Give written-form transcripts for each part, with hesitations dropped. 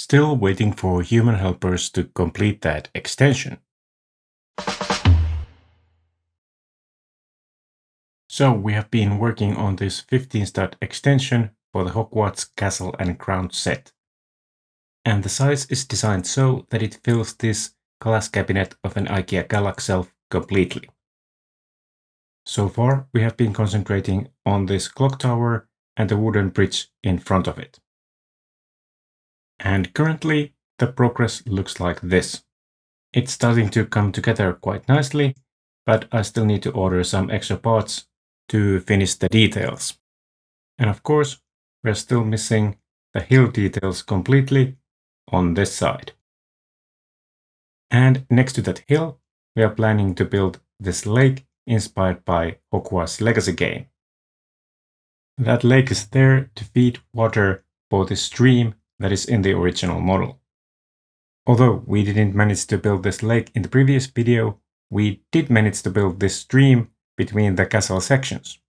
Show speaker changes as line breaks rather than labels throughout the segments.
Still waiting for human helpers to complete that extension. So we have been working on this 15-stud extension for the Hogwarts Castle and Grounds set. And the size is designed so that it fills this glass cabinet of an Ikea Kallax shelf completely. So far, we have been concentrating on this clock tower and the wooden bridge in front of it. And currently, the progress looks like this. It's starting to come together quite nicely, but I still need to order some extra parts to finish the details. And of course, we're still missing the hill details completely on this side. And next to that hill, we are planning to build this lake inspired by Hogwarts Legacy game. That lake is there to feed water for the stream that is in the original model. Although we didn't manage to build this lake in the previous video, we did manage to build this stream between the castle sections.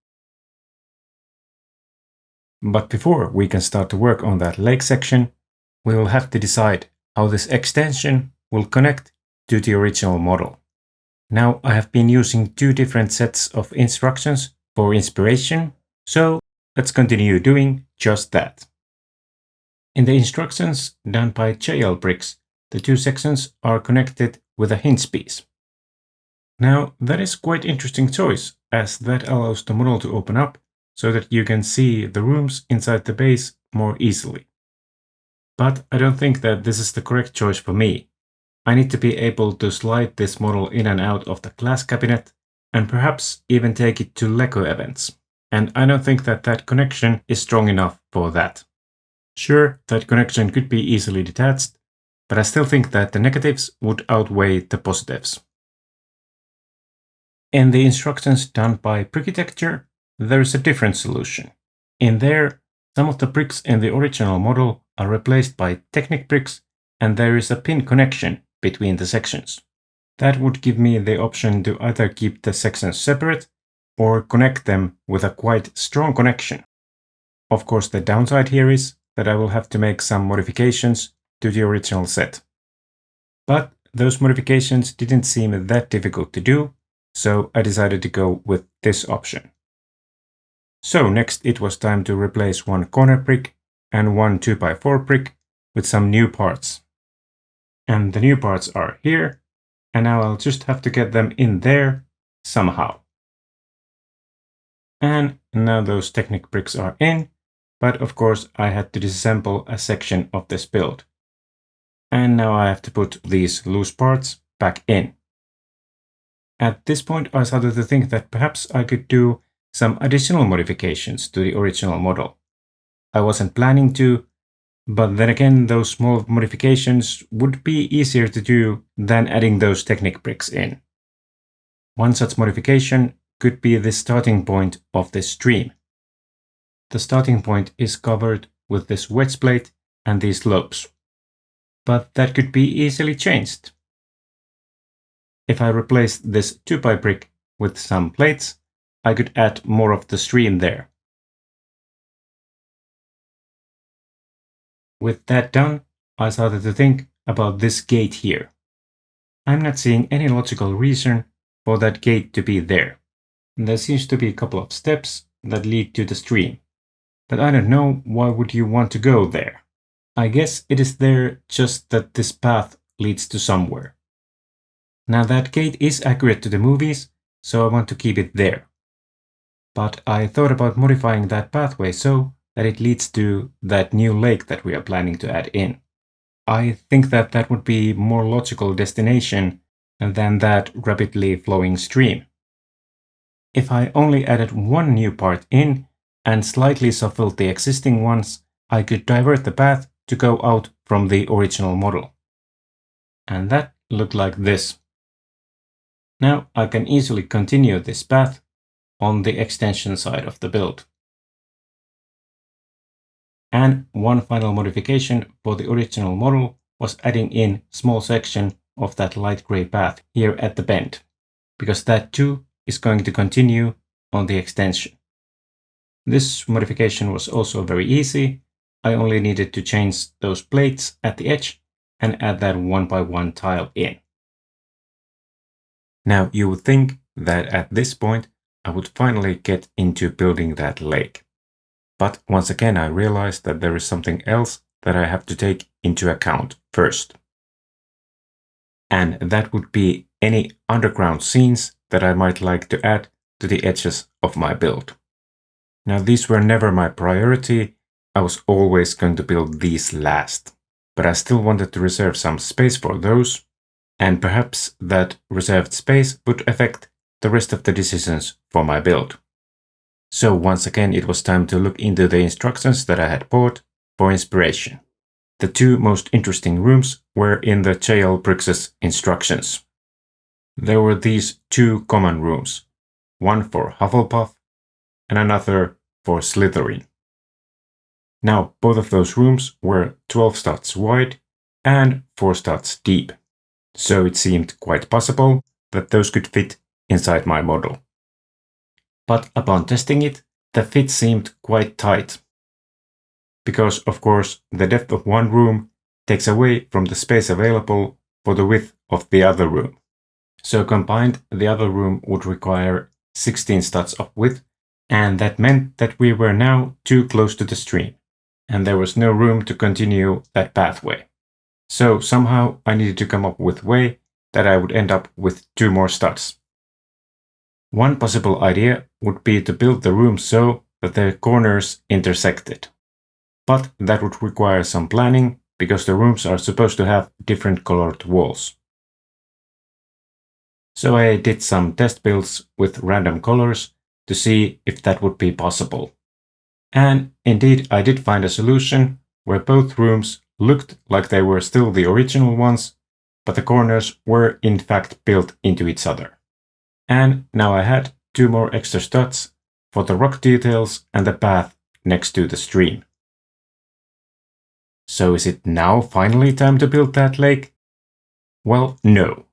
But before we can start to work on that lake section, we will have to decide how this extension will connect to the original model. Now I have been using two different sets of instructions for inspiration, so let's continue doing just that. In the instructions done by JL Bricks, the two sections are connected with a hinge piece. Now that is quite interesting choice, as that allows the model to open up so that you can see the rooms inside the base more easily. But I don't think that this is the correct choice for me. I need to be able to slide this model in and out of the glass cabinet and perhaps even take it to Lego events. And I don't think that that connection is strong enough for that. Sure, that connection could be easily detached, but I still think that the negatives would outweigh the positives. In the instructions done by Brickitecture, there is a different solution. In there, some of the bricks in the original model are replaced by Technic bricks, and there is a pin connection between the sections. That would give me the option to either keep the sections separate or connect them with a quite strong connection. Of course, the downside here is that I will have to make some modifications to the original set. But those modifications didn't seem that difficult to do, so I decided to go with this option. So next it was time to replace one corner brick and one 2x4 brick with some new parts. And the new parts are here, and now I'll just have to get them in there somehow. And now those Technic bricks are in, but of course I had to disassemble a section of this build. And now I have to put these loose parts back in. At this point I started to think that perhaps I could do some additional modifications to the original model. I wasn't planning to, but then again those small modifications would be easier to do than adding those Technic bricks in. One such modification could be the starting point of this stream. The starting point is covered with this wedge plate and these lobes, but that could be easily changed. If I replace this 2x brick with some plates, I could add more of the stream there. With that done, I started to think about this gate here. I'm not seeing any logical reason for that gate to be there. There seems to be a couple of steps that lead to the stream, but I don't know why would you want to go there. I guess it is there just that this path leads to somewhere. Now that gate is accurate to the movies, so I want to keep it there. But I thought about modifying that pathway so that it leads to that new lake that we are planning to add in. I think that that would be more logical destination than that rapidly flowing stream. If I only added one new part in and slightly shuffled the existing ones, I could divert the path to go out from the original model. And that looked like this. Now I can easily continue this path on the extension side of the build. And one final modification for the original model was adding in small section of that light gray path here at the bend, because that too is going to continue on the extension. This modification was also very easy, I only needed to change those plates at the edge and add that 1x1 tile in. Now you would think that at this point I would finally get into building that lake. But once again I realized that there is something else that I have to take into account first. And that would be any underground scenes that I might like to add to the edges of my build. Now these were never my priority, I was always going to build these last, but I still wanted to reserve some space for those, and perhaps that reserved space would affect the rest of the decisions for my build. So once again it was time to look into the instructions that I had bought for inspiration. The two most interesting rooms were in the Jailbricks' instructions. There were these two common rooms, one for Hufflepuff and another for Slytherin. Now both of those rooms were 12 studs wide and 4 studs deep, so it seemed quite possible that those could fit inside my model. But upon testing it, the fit seemed quite tight. Because of course the depth of one room takes away from the space available for the width of the other room. So combined the other room would require 16 studs of width, and that meant that we were now too close to the stream, and there was no room to continue that pathway. So somehow I needed to come up with a way that I would end up with 2 more studs. One possible idea would be to build the room so that the corners intersected. But that would require some planning because the rooms are supposed to have different colored walls. So I did some test builds with random colors to see if that would be possible. And indeed I did find a solution where both rooms looked like they were still the original ones, but the corners were in fact built into each other. And now I had 2 more extra studs for the rock details and the path next to the stream. So is it now finally time to build that lake? Well, no.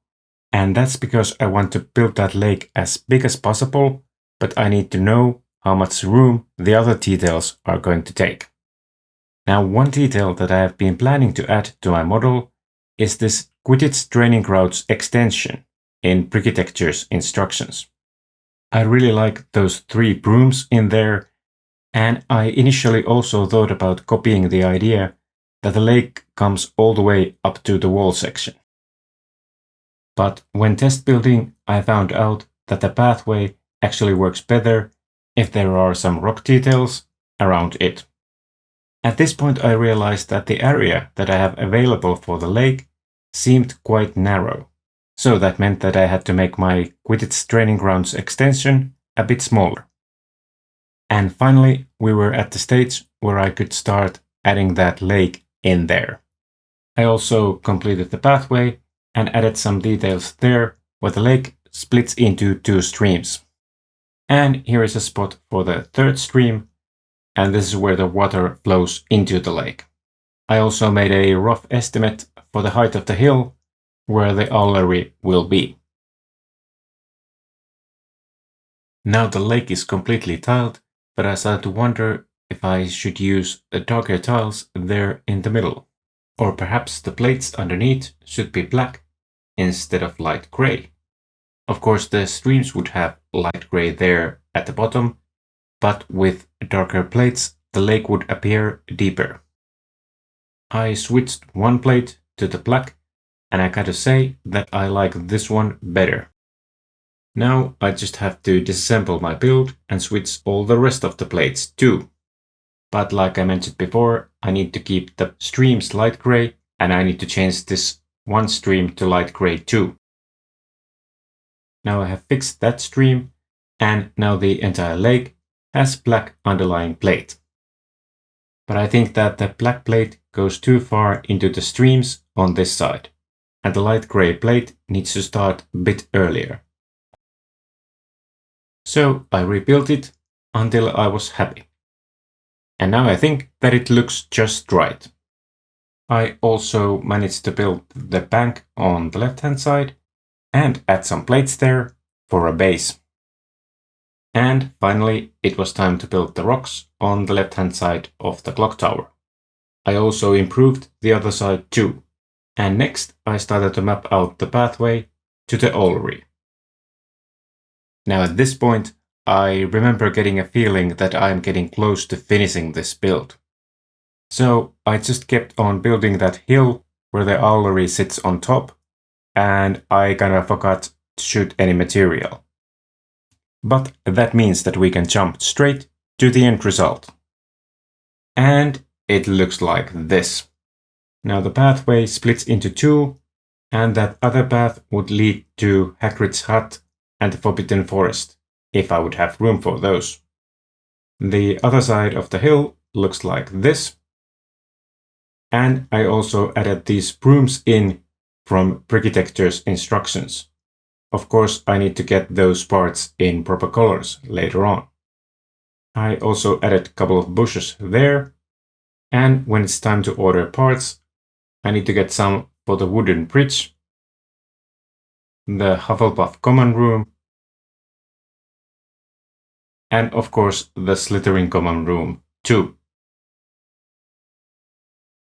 And that's because I want to build that lake as big as possible, but I need to know how much room the other details are going to take. Now one detail that I have been planning to add to my model is this Quidditch training grounds extension in Brickitecture's instructions. I really like those 3 brooms in there, and I initially also thought about copying the idea that the lake comes all the way up to the wall section. But when test building, I found out that the pathway actually works better if there are some rock details around it. At this point I realized that the area that I have available for the lake seemed quite narrow, so that meant that I had to make my Quidditch training grounds extension a bit smaller. And finally we were at the stage where I could start adding that lake in there. I also completed the pathway and added some details there where the lake splits into 2 streams. And here is a spot for the 3rd stream, and this is where the water flows into the lake. I also made a rough estimate for the height of the hill where the owlery will be. Now the lake is completely tiled, but I started to wonder if I should use the darker tiles there in the middle. Or perhaps the plates underneath should be black instead of light grey. Of course the streams would have light grey there at the bottom, but with darker plates the lake would appear deeper. I switched one plate to the black, and I gotta say that I like this one better. Now I just have to disassemble my build and switch all the rest of the plates too. But like I mentioned before, I need to keep the streams light grey, and I need to change this one stream to light grey too. Now I have fixed that stream, and now the entire lake has black underlying plate. But I think that the black plate goes too far into the streams on this side, and the light grey plate needs to start a bit earlier. So I rebuilt it until I was happy. And now I think that it looks just right. I also managed to build the bank on the left hand side and add some plates there for a base. And finally it was time to build the rocks on the left hand side of the clock tower. I also improved the other side too. And next I started to map out the pathway to the orrery. Now at this point, I remember getting a feeling that I'm getting close to finishing this build. So I just kept on building that hill where the orrery sits on top, and I kinda forgot to shoot any material. But that means that we can jump straight to the end result. And it looks like this. Now the pathway splits into two, and that other path would lead to Hagrid's hut and the Forbidden Forest, if I would have room for those. The other side of the hill looks like this. And I also added these brooms in from Brickitecture's instructions. Of course, I need to get those parts in proper colors later on. I also added a couple of bushes there. And when it's time to order parts, I need to get some for the wooden bridge, the Hufflepuff common room, and of course the Slytherin common room too.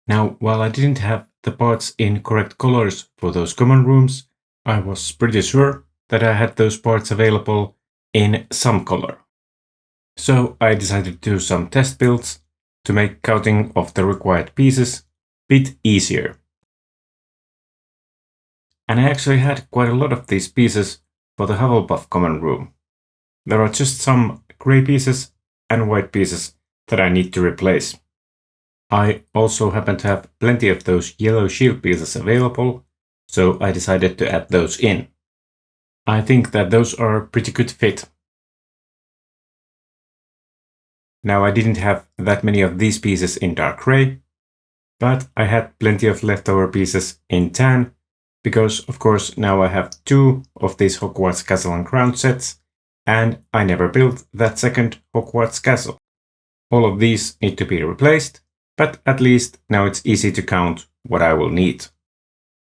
Now, while I didn't have the parts in correct colors for those common rooms, I was pretty sure that I had those parts available in some color. So I decided to do some test builds to make counting of the required pieces a bit easier. And I actually had quite a lot of these pieces for the Hufflepuff common room. There are just some grey pieces and white pieces that I need to replace. I also happen to have plenty of those yellow shield pieces available, so I decided to add those in. I think that those are a pretty good fit. Now I didn't have that many of these pieces in dark grey, but I had plenty of leftover pieces in tan, because of course now I have two of these Hogwarts Castle and Grounds sets, and I never built that second Hogwarts Castle. All of these need to be replaced, but at least now it's easy to count what I will need.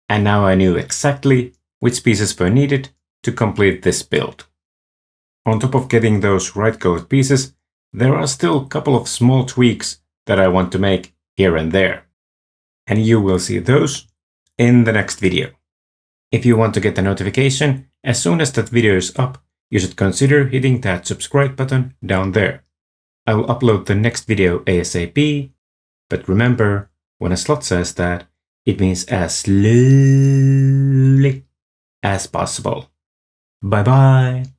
And now I knew exactly which pieces were needed to complete this build. On top of getting those right colored pieces, there are still a couple of small tweaks that I want to make here and there. And you will see those in the next video. If you want to get a notification as soon as that video is up, you should consider hitting that subscribe button down there. I will upload the next video ASAP, but remember, when a Sloth says that, it means as slowly as possible. Bye bye!